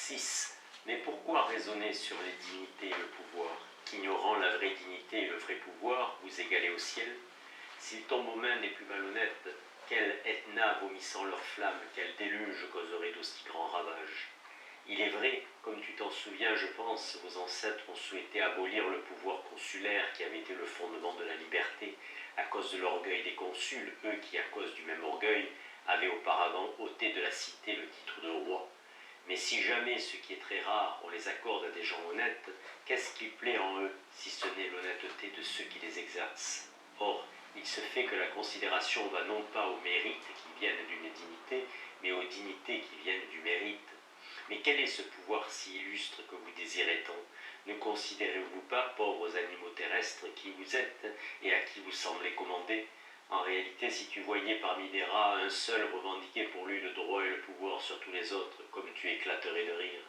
6. Mais pourquoi raisonner sur les dignités et le pouvoir, qu'ignorant la vraie dignité et le vrai pouvoir, vous égalez au ciel? S'ils tombent aux mains des plus malhonnêtes, quel Etna vomissant leurs flammes, quel déluge causerait d'aussi grands ravages? Il est vrai, comme tu t'en souviens, je pense, vos ancêtres ont souhaité abolir le pouvoir consulaire qui avait été le fondement de la liberté, à cause de l'orgueil des consuls, eux qui, à cause du même orgueil, avaient auparavant ôté de la cité le titre de roi. Mais si jamais, ce qui est très rare, on les accorde à des gens honnêtes, qu'est-ce qui plaît en eux, si ce n'est l'honnêteté de ceux qui les exercent? Or, il se fait que la considération va non pas aux mérites qui viennent d'une dignité, mais aux dignités qui viennent du mérite. Mais quel est ce pouvoir si illustre que vous désirez tant? Ne considérez-vous pas, pauvres animaux terrestres, qui vous êtes et à qui vous semblez commander? En réalité, si tu voyais parmi des rats un seul revendiquer pour lui le droit et le pouvoir sur tous les autres, comme tu éclaterais de rire.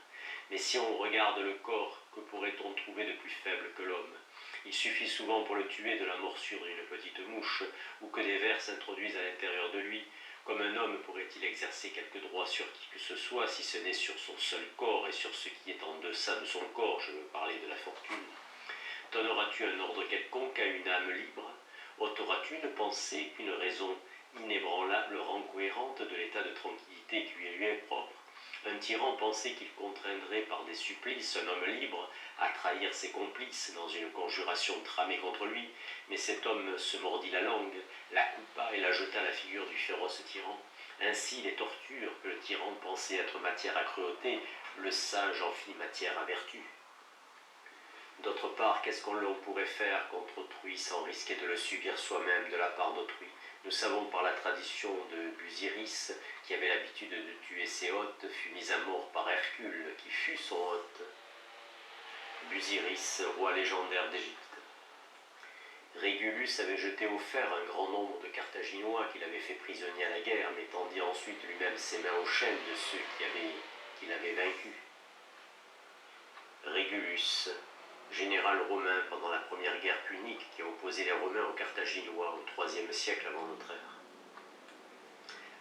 Mais si on regarde le corps, que pourrait-on trouver de plus faible que l'homme? Il suffit souvent pour le tuer de la morsure d'une petite mouche, ou que des vers s'introduisent à l'intérieur de lui. Comme un homme pourrait-il exercer quelque droit sur qui que ce soit, si ce n'est sur son seul corps et sur ce qui est en deçà de son corps, je veux parler de la fortune? Donneras-tu un ordre quelconque à une âme libre? Ôteras-tu une pensée qu'une raison inébranlable rend cohérente de l'état de tranquillité qui lui est propre? Un tyran pensait qu'il contraindrait par des supplices un homme libre à trahir ses complices dans une conjuration tramée contre lui, mais cet homme se mordit la langue, la coupa et la jeta à la figure du féroce tyran. Ainsi, les tortures que le tyran pensait être matière à cruauté, le sage en fit matière à vertu. D'autre part, qu'est-ce qu'on pourrait faire contre autrui sans risquer de le subir soi-même de la part d'autrui? Nous savons par la tradition de Busiris, qui avait l'habitude de tuer ses hôtes, fut mis à mort par Hercule, qui fut son hôte. Busiris, roi légendaire d'Égypte. Régulus avait jeté au fer un grand nombre de Carthaginois qu'il avait fait prisonniers à la guerre, mais tendit ensuite lui-même ses mains aux chaînes de ceux qu'il avait vaincus. Régulus, général romain pendant la première guerre punique qui a opposé les Romains aux Carthaginois au IIIe siècle avant notre ère.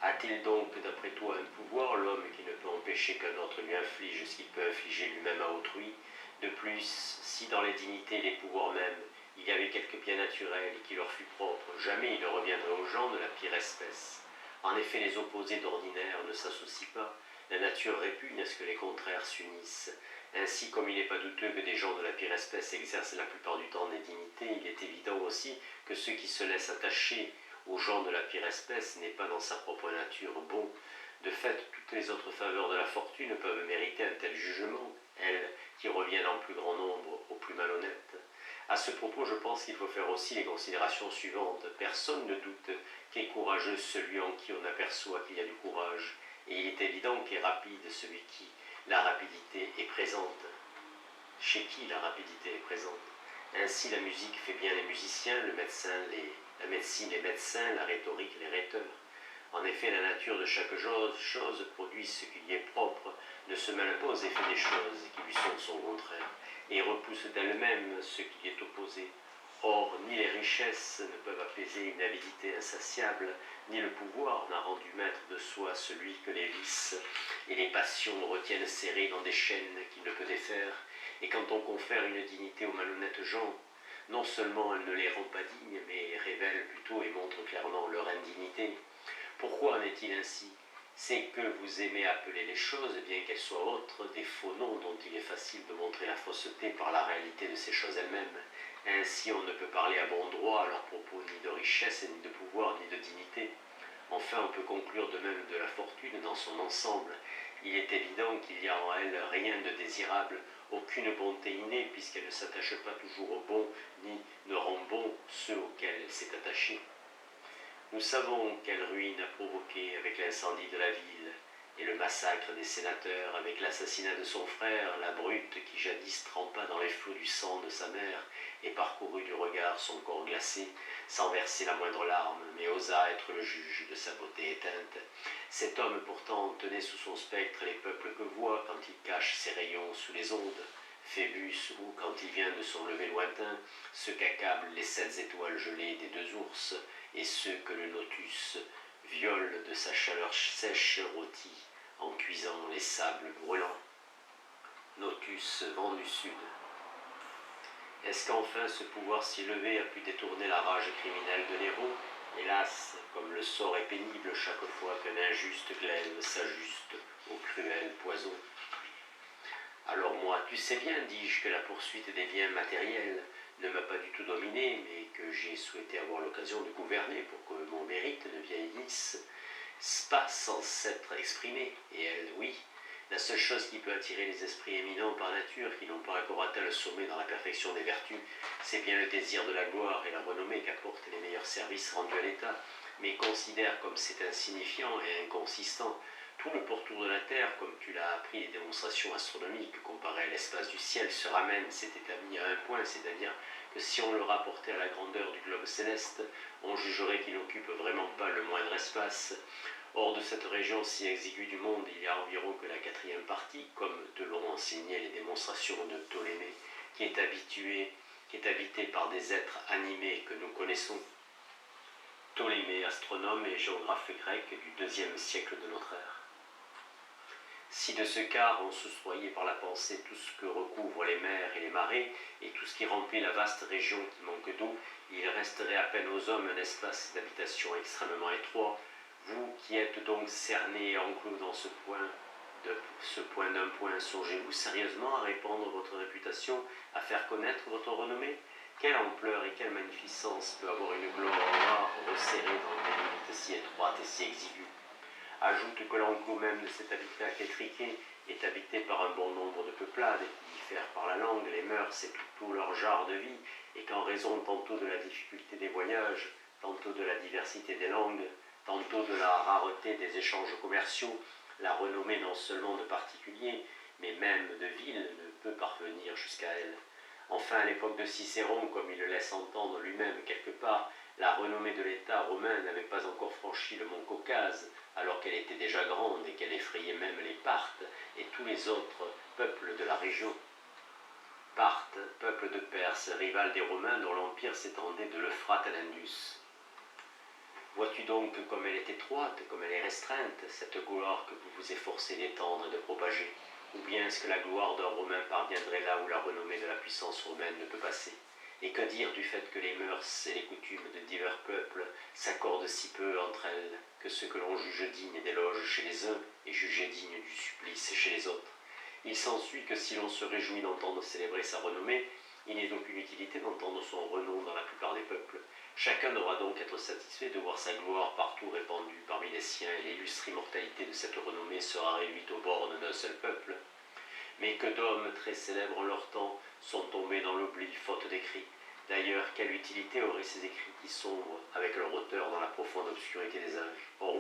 A-t-il donc, d'après toi, un pouvoir, l'homme qui ne peut empêcher qu'un autre lui inflige ce qu'il peut infliger lui-même à autrui? De plus, si dans les dignités et les pouvoirs mêmes, il y avait quelque bien naturel qui leur fût propre, jamais il ne reviendrait aux gens de la pire espèce. En effet, les opposés d'ordinaire ne s'associent pas. La nature répugne à ce que les contraires s'unissent. Ainsi, comme il n'est pas douteux que des gens de la pire espèce exercent la plupart du temps des dignités, il est évident aussi que ceux qui se laissent attacher aux gens de la pire espèce n'est pas dans sa propre nature bon. De fait, toutes les autres faveurs de la fortune peuvent mériter un tel jugement, elles qui reviennent en plus grand nombre aux plus malhonnêtes. À ce propos, je pense qu'il faut faire aussi les considérations suivantes. Personne ne doute qu'est courageux celui en qui on aperçoit qu'il y a du courage, et il est évident qu'est rapide celui qui la rapidité est présente. Chez qui la rapidité est présente? Ainsi la musique fait bien les musiciens, la médecine les médecins, la rhétorique les rhéteurs. En effet, la nature de chaque chose produit ce qui lui est propre, ne se mêle pas aux effets des choses qui lui sont son contraire, et repousse d'elle-même ce qui lui est opposé. Or, ni les richesses ne peuvent apaiser une avidité insatiable, ni le pouvoir n'a rendu maître de soi celui que les vices et les passions retiennent serré dans des chaînes qu'il ne peut défaire. Et quand on confère une dignité aux malhonnêtes gens, non seulement elle ne les rend pas dignes, mais révèle plutôt et montre clairement leur indignité. Pourquoi en est-il ainsi? C'est que vous aimez appeler les choses, bien qu'elles soient autres, des faux noms dont il est facile de montrer la fausseté par la réalité de ces choses elles-mêmes. Ainsi, on ne peut parler à bon droit à leur propos ni de richesse, ni de pouvoir, ni de dignité. Enfin, on peut conclure de même de la fortune dans son ensemble. Il est évident qu'il n'y a en elle rien de désirable, aucune bonté innée, puisqu'elle ne s'attache pas toujours au bon, ni ne rend bon ceux auxquels elle s'est attachée. Nous savons quelle ruine a provoqué avec l'incendie de la ville et le massacre des sénateurs, avec l'assassinat de son frère, la brute qui jadis trempa dans les flots du sang de sa mère et parcourut du regard son corps glacé, sans verser la moindre larme, mais osa être le juge de sa beauté éteinte. Cet homme pourtant tenait sous son spectre les peuples que voit quand il cache ses rayons sous les ondes. Phébus, ou quand il vient de son lever lointain, ceux qu'accablent les 7 étoiles gelées des 2 ours, et ceux que le Notus viole de sa chaleur sèche rôtie en cuisant les sables brûlants. Notus, vent du sud. Est-ce qu'enfin ce pouvoir si élevé a pu détourner la rage criminelle de Néron? Hélas, comme le sort est pénible chaque fois qu'un injuste glaive s'ajuste au cruel poison. Alors moi, tu sais bien, dis-je, que la poursuite des biens matériels ne m'a pas du tout dominé, mais que j'ai souhaité avoir l'occasion de gouverner pour que mon mérite ne vieillisse pas sans s'être exprimé. Et elle, oui, la seule chose qui peut attirer les esprits éminents par nature, qui n'ont pas encore atteint le sommet dans la perfection des vertus, c'est bien le désir de la gloire et la renommée qu'apportent les meilleurs services rendus à l'État, mais considère comme c'est insignifiant et inconsistant. Tout le pourtour de la Terre, comme tu l'as appris, les démonstrations astronomiques comparées à l'espace du ciel se ramènent, s'est établi à un point, c'est-à-dire que si on le rapportait à la grandeur du globe céleste, on jugerait qu'il n'occupe vraiment pas le moindre espace. Hors de cette région si exiguë du monde, il y a environ que la quatrième partie, comme te l'ont enseigné les démonstrations de Ptolémée, qui est habitée par des êtres animés que nous connaissons. Ptolémée, astronome et géographe grec du IIe siècle de notre ère. Si de ce quart on soustrayait par la pensée tout ce que recouvrent les mers et les marais, et tout ce qui remplit la vaste région qui manque d'eau, il resterait à peine aux hommes un espace d'habitation extrêmement étroit. Vous qui êtes donc cernés et enclos dans ce point d'un point, songez-vous sérieusement à répandre votre réputation, à faire connaître votre renommée? Quelle ampleur et quelle magnificence peut avoir une gloire noire resserrée dans des limites si étroites et si exiguës? Ajoute que l'enclos même de cet habitat étriqué est habité par un bon nombre de peuplades qui diffèrent par la langue, les mœurs et tout leur genre de vie, et qu'en raison tantôt de la difficulté des voyages, tantôt de la diversité des langues, tantôt de la rareté des échanges commerciaux, la renommée non seulement de particuliers, mais même de villes ne peut parvenir jusqu'à elle. Enfin, à l'époque de Cicéron, comme il le laisse entendre lui-même quelque part, la renommée de l'État romain n'avait pas encore franchi le mont Caucase, alors qu'elle était déjà grande et qu'elle effrayait même les Parthes et tous les autres peuples de la région. Parthes, peuple de Perse, rival des Romains dont l'empire s'étendait de l'Euphrate à l'Indus. Vois-tu donc comme elle est étroite, comme elle est restreinte, cette gloire que vous vous efforcez d'étendre et de propager? Ou bien est-ce que la gloire d'un Romain parviendrait là où la renommée de la puissance romaine ne peut passer? Et que dire du fait que les mœurs et les coutumes de divers peuples s'accordent si peu entre elles, que ce que l'on juge digne d'éloge chez les uns est jugé digne du supplice chez les autres? Il s'ensuit que si l'on se réjouit d'entendre célébrer sa renommée, il n'est d'aucune utilité d'entendre son renom dans la plupart des peuples. Chacun devra donc être satisfait de voir sa gloire partout répandue parmi les siens, et l'illustre immortalité de cette renommée sera réduite aux bornes d'un seul peuple. Mais que d'hommes très célèbres en leur temps sont tombés dans l'oubli faute d'écrits. D'ailleurs, quelle utilité auraient ces écrits qui sombrent avec leur auteur dans la profonde obscurité des âges? Or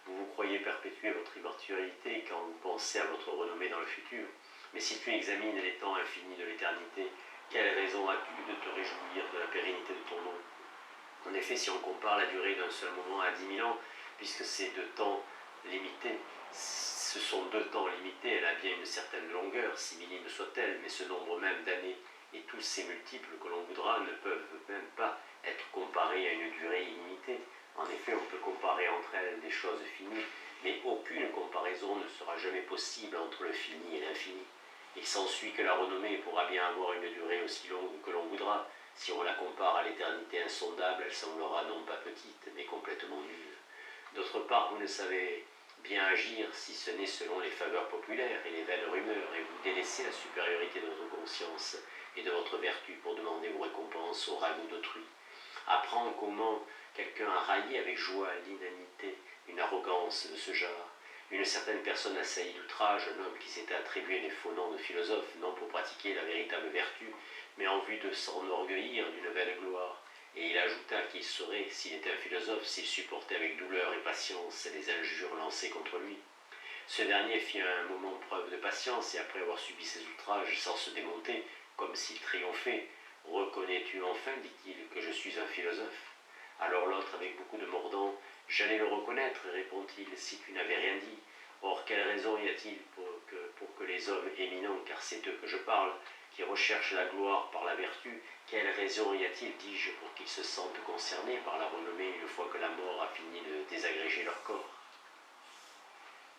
vous croyez perpétuer votre immortalité quand vous pensez à votre renommée dans le futur. Mais si tu examines les temps infinis de l'éternité, quelle raison as-tu de te réjouir de la pérennité de ton nom? En effet, si on compare la durée d'un seul moment à 10 000 ans, puisque c'est 2 temps limités, ce sont 2 temps limités, elle a bien une certaine longueur, si minime soit-elle, mais ce nombre même d'années et tous ces multiples que l'on voudra ne peuvent même pas être comparés à une durée illimitée. En effet, on peut comparer entre elles des choses finies, mais aucune comparaison ne sera jamais possible entre le fini et l'infini. Il s'ensuit que la renommée pourra bien avoir une durée aussi longue que l'on voudra. Si on la compare à l'éternité insondable, elle semblera non pas petite, mais complètement nulle. D'autre part, vous ne savez bien agir si ce n'est selon les faveurs populaires et les vaines rumeurs, et vous délaissez la supériorité de votre conscience et de votre vertu pour demander vos récompenses au ragoût d'autrui. Apprends comment quelqu'un a raillé avec joie l'inanité, une arrogance de ce genre. Une certaine personne assaillit d'outrage un homme qui s'était attribué les faux noms de philosophe, non pour pratiquer la véritable vertu, mais en vue de s'enorgueillir d'une vaine gloire. Et il ajouta qu'il saurait, s'il était un philosophe, s'il supportait avec douleur et patience les injures lancées contre lui. Ce dernier fit un moment preuve de patience, et après avoir subi ses outrages sans se démonter, comme s'il triomphait, « Reconnais-tu enfin, dit-il, que je suis un philosophe ?» Alors l'autre, avec beaucoup de mordant, « J'allais le reconnaître, répond-il, si tu n'avais rien dit. Or, quelle raison y a-t-il pour que les hommes éminents, car c'est d'eux que je parle, qui recherchent la gloire par la vertu, quelle raison y a-t-il, dis-je, pour qu'ils se sentent concernés par la renommée une fois que la mort a fini de désagréger leur corps?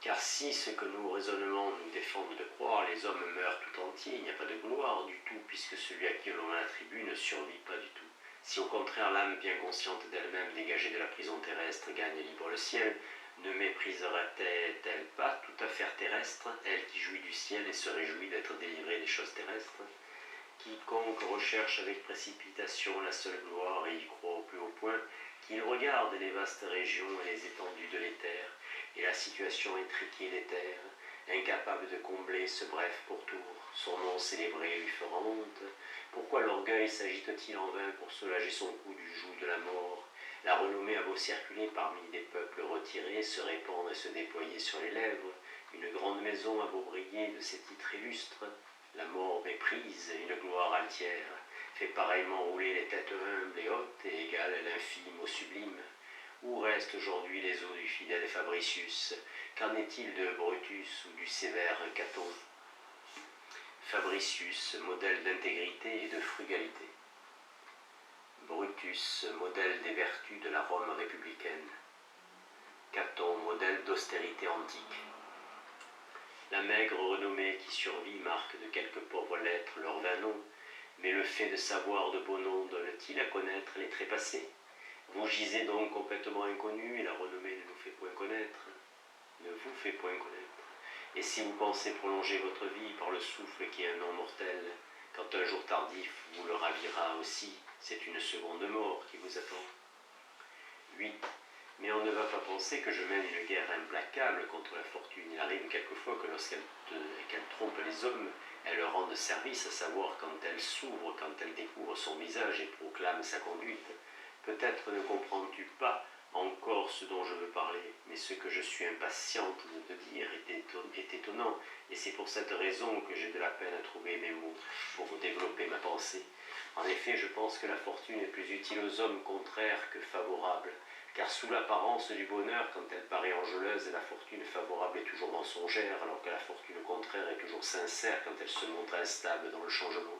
Car si ce que nos raisonnements nous défendent de croire, les hommes meurent tout entiers, il n'y a pas de gloire du tout, puisque celui à qui l'on l'attribue ne survit pas du tout. Si au contraire l'âme bien consciente d'elle-même, dégagée de la prison terrestre, gagne libre le ciel, ne mépriserait-elle pas toute affaire terrestre, elle qui jouit du ciel et se réjouit d'être délivrée des choses terrestres? Quiconque recherche avec précipitation la seule gloire et y croit au plus haut point, qu'il regarde les vastes régions et les étendues de l'éther, et la situation étriquée des terres, incapable de combler ce bref pourtour, son nom célébré lui fera honte. Pourquoi l'orgueil s'agite-t-il en vain pour soulager son cou du joug de la mort? La renommée a beau circuler parmi des peuples retirés, se répandre et se déployer sur les lèvres, une grande maison a beau briller de ses titres illustres, la mort méprise une gloire altière, fait pareillement rouler les têtes humbles et hautes et égale l'infime au sublime. Où restent aujourd'hui les os du fidèle Fabricius? Qu'en est-il de Brutus ou du sévère Caton? Fabricius, modèle d'intégrité et de frugalité. Brutus, modèle des vertus de la Rome républicaine. Caton, modèle d'austérité antique. La maigre renommée qui survit marque de quelques pauvres lettres leur vain nom, mais le fait de savoir de beaux noms donne-t-il à connaître les trépassés? Vous gisez donc complètement inconnu, et la renommée ne nous fait point connaître, ne vous fait point connaître. Et si vous pensez prolonger votre vie par le souffle qui est un nom mortel, quand un jour tardif vous le ravira aussi, c'est une seconde mort qui vous attend. 8. Mais on ne va pas penser que je mène une guerre implacable contre la fortune. Il arrive quelquefois que lorsqu'elle trompe les hommes, elle leur rende service, à savoir quand elle s'ouvre, quand elle découvre son visage et proclame sa conduite. Peut-être ne comprends-tu pas encore ce dont je veux parler, mais ce que je suis impatiente de te dire est étonnant, et c'est pour cette raison que j'ai de la peine à trouver mes mots pour développer ma pensée. En effet, je pense que la fortune est plus utile aux hommes contraires que favorable, car sous l'apparence du bonheur, quand elle paraît enjôleuse, la fortune favorable est toujours mensongère, alors que la fortune contraire est toujours sincère quand elle se montre instable dans le changement.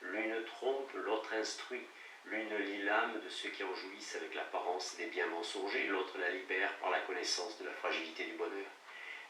L'une trompe, l'autre instruit. L'une lie l'âme de ceux qui en jouissent avec l'apparence des biens mensongers, l'autre la libère par la connaissance de la fragilité du bonheur.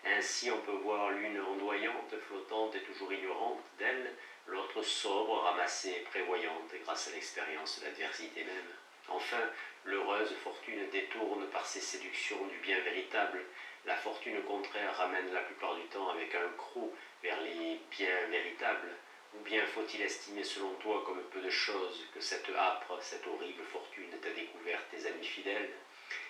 Ainsi on peut voir l'une ondoyante, flottante et toujours ignorante d'elle, l'autre sobre, ramassée et prévoyante grâce à l'expérience de l'adversité même. Enfin, l'heureuse fortune détourne par ses séductions du bien véritable. La fortune contraire ramène la plupart du temps avec un croc vers les biens véritables. Ou bien faut-il estimer selon toi comme peu de choses que cette âpre, cette horrible fortune t'a découvert tes amis fidèles?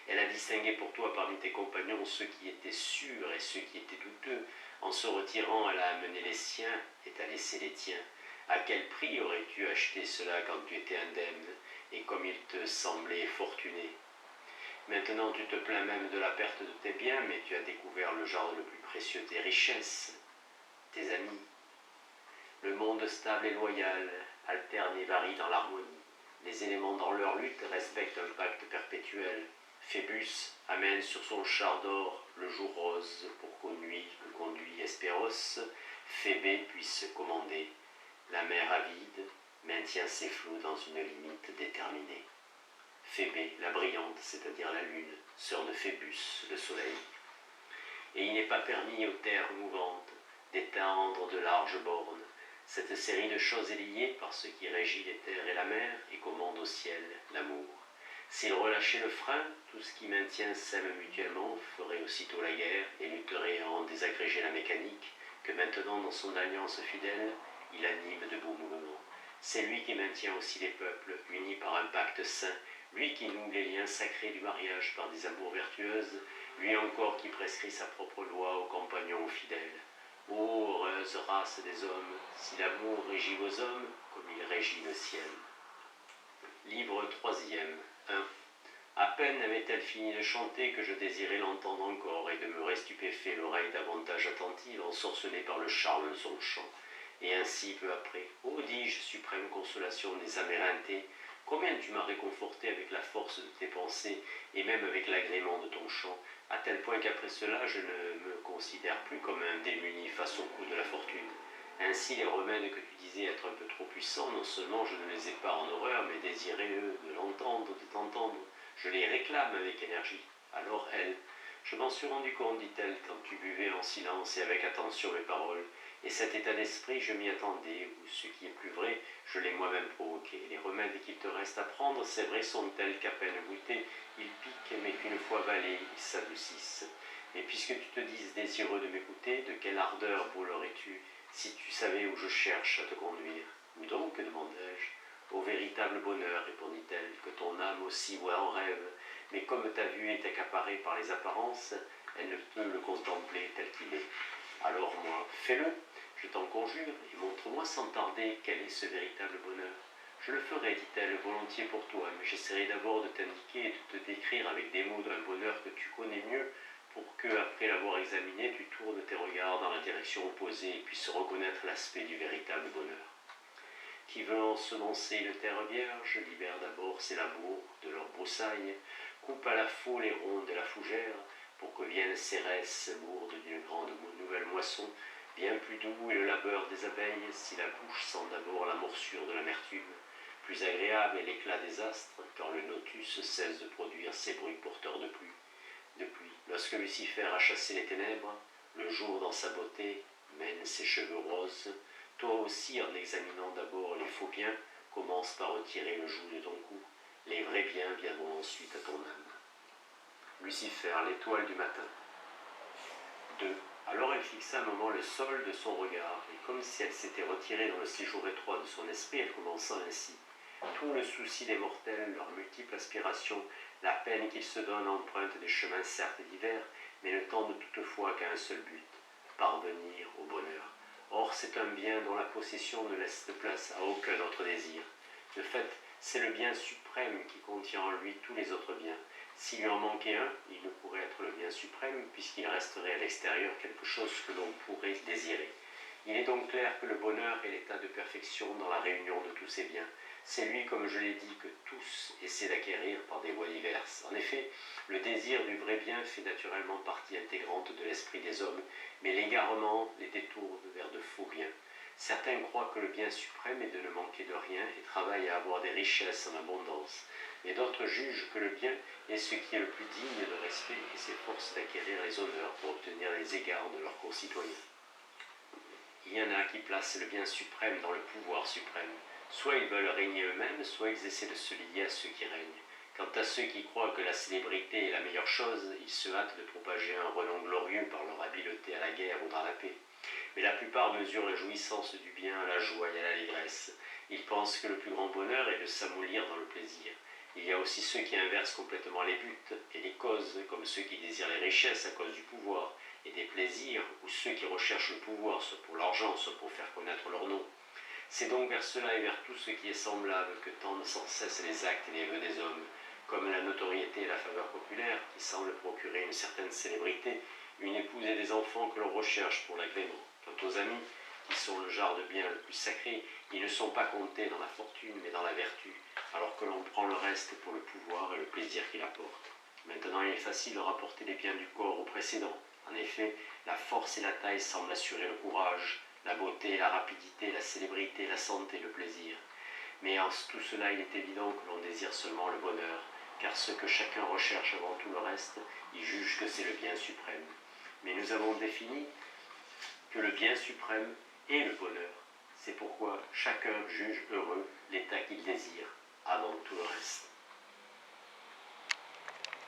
Elle a distingué pour toi parmi tes compagnons ceux qui étaient sûrs et ceux qui étaient douteux. En se retirant, elle a amené les siens et t'a laissé les tiens. À quel prix aurais-tu acheté cela quand tu étais indemne et comme il te semblait fortuné? Maintenant tu te plains même de la perte de tes biens, mais tu as découvert le genre le plus précieux des richesses, tes amis. Le monde stable et loyal alterne et varie dans l'harmonie. Les éléments dans leur lutte respectent un pacte perpétuel. Phébus amène sur son char d'or le jour rose pour qu'aux nuits le conduit Hespéros. Phébé puisse commander. La mer avide maintient ses flots dans une limite déterminée. Phébé, la brillante, c'est-à-dire la lune, sœur de Phébus, le soleil. Et il n'est pas permis aux terres mouvantes d'étendre de larges bornes. Cette série de choses est liée par ce qui régit les terres et la mer et commande au ciel l'amour. S'il relâchait le frein, tout ce qui maintient s'aime mutuellement, ferait aussitôt la guerre et lutterait à en désagréger la mécanique, que maintenant dans son alliance fidèle, il anime de beaux mouvements. C'est lui qui maintient aussi les peuples, unis par un pacte saint, lui qui noue les liens sacrés du mariage par des amours vertueuses, lui encore qui prescrit sa propre loi aux compagnons fidèles. Ô heureuse race des hommes, si l'amour régit vos hommes, comme il régit le ciel. Livre 3e, 1. À peine avait-elle fini de chanter que je désirais l'entendre encore et demeurais stupéfait, l'oreille davantage attentive, ensorcelée par le charme de son chant. Et ainsi, peu après, ô dis-je, suprême consolation des Amérinthés, combien tu m'as réconforté avec la force de tes pensées et même avec l'agrément de ton chant, à tel point qu'après cela je ne me considère plus comme un démuni face au coup de la fortune. Ainsi les remèdes que tu disais être un peu trop puissants, non seulement je ne les ai pas en horreur, mais désireux de l'entendre, de t'entendre, je les réclame avec énergie. Alors elle, Je m'en suis rendu compte, dit-elle, quand tu buvais en silence et avec attention mes paroles. Et cet état d'esprit, je m'y attendais, ou ce qui est plus vrai, je l'ai moi-même provoqué. Les remèdes qu'il te reste à prendre, c'est vrai, sont tels qu'à peine goûtés, ils piquent, mais qu'une fois avalés, ils s'adoucissent. Et puisque tu te dises désireux de m'écouter, de quelle ardeur brûlerais-tu si tu savais où je cherche à te conduire? Où donc, demandai-je? Au véritable bonheur, répondit-elle, que ton âme aussi voit en rêve. Mais comme ta vue est accaparée par les apparences, elle ne peut le contempler tel qu'il est. Alors moi, fais-le, je t'en conjure, et montre-moi sans tarder quel est ce véritable bonheur. Je le ferai, dit-elle, volontiers pour toi, mais j'essaierai d'abord de t'indiquer et de te décrire avec des mots d'un bonheur que tu connais mieux, pour que, après l'avoir examiné, tu tournes tes regards dans la direction opposée et puisses reconnaître l'aspect du véritable bonheur. Qui veut ensemencer une terre vierge, libère d'abord ses labours de leurs broussailles, coupe à la faux les rondes et la fougère, pour que vienne Cérès, lourde d'une grande nouvelle moisson. Bien plus doux est le labeur des abeilles, si la bouche sent d'abord la morsure de l'amertume. Plus agréable est l'éclat des astres, quand le lotus cesse de produire ses bruits porteurs de pluie. Lorsque Lucifer a chassé les ténèbres, le jour dans sa beauté mène ses cheveux roses. Toi aussi, en examinant d'abord les faux biens, commence par retirer le joug de ton cou. Les vrais biens viendront ensuite à ton âme. Lucifer, l'étoile du matin. 2. Alors elle fixa un moment le sol de son regard, et comme si elle s'était retirée dans le séjour étroit de son esprit, elle commença ainsi. Tout le souci des mortels, leur multiple aspiration, la peine qu'ils se donnent empruntent des chemins certes divers, mais ne tendent toutefois qu'à un seul but, parvenir au bonheur. Or, c'est un bien dont la possession ne laisse de place à aucun autre désir. De fait, c'est le bien suprême qui contient en lui tous les autres biens. S'il lui en manquait un, il ne pourrait être le bien suprême, puisqu'il resterait à l'extérieur quelque chose que l'on pourrait désirer. Il est donc clair que le bonheur est l'état de perfection dans la réunion de tous ces biens. C'est lui, comme je l'ai dit, que tous essaient d'acquérir par des voies diverses. En effet, le désir du vrai bien fait naturellement partie intégrante de l'esprit des hommes, mais l'égarement les détourne vers de faux biens. Certains croient que le bien suprême est de ne manquer de rien et travaillent à avoir des richesses en abondance, mais d'autres jugent que le bien est ce qui est le plus digne de respect et s'efforcent d'acquérir les honneurs pour obtenir les égards de leurs concitoyens. Il y en a qui placent le bien suprême dans le pouvoir suprême. Soit ils veulent régner eux-mêmes, soit ils essaient de se lier à ceux qui règnent. Quant à ceux qui croient que la célébrité est la meilleure chose, ils se hâtent de propager un renom glorieux par leur habileté à la guerre ou dans la paix. Mais la plupart mesurent la jouissance du bien à la joie et à l'allégresse. Ils pensent que le plus grand bonheur est de s'amollir dans le plaisir. Il y a aussi ceux qui inversent complètement les buts et les causes, comme ceux qui désirent les richesses à cause du pouvoir et des plaisirs, ou ceux qui recherchent le pouvoir, soit pour l'argent, soit pour faire connaître leur nom. C'est donc vers cela et vers tout ce qui est semblable que tendent sans cesse les actes et les vœux des hommes, comme la notoriété et la faveur populaire, qui semblent procurer une certaine célébrité, une épouse et des enfants que l'on recherche pour l'agrément. Quant aux amis, qui sont le genre de bien le plus sacré, ils ne sont pas comptés dans la fortune, mais dans la vertu, alors que l'on prend le reste pour le pouvoir et le plaisir qu'il apporte. Maintenant, il est facile de rapporter les biens du corps au précédent. En effet, la force et la taille semblent assurer le courage, la beauté, la rapidité, la célébrité, la santé, le plaisir. Mais en tout cela, il est évident que l'on désire seulement le bonheur, car ce que chacun recherche avant tout le reste, il juge que c'est le bien suprême. Mais nous avons défini que le bien suprême est le bonheur. C'est pourquoi chacun juge heureux l'état qu'il désire avant tout le reste.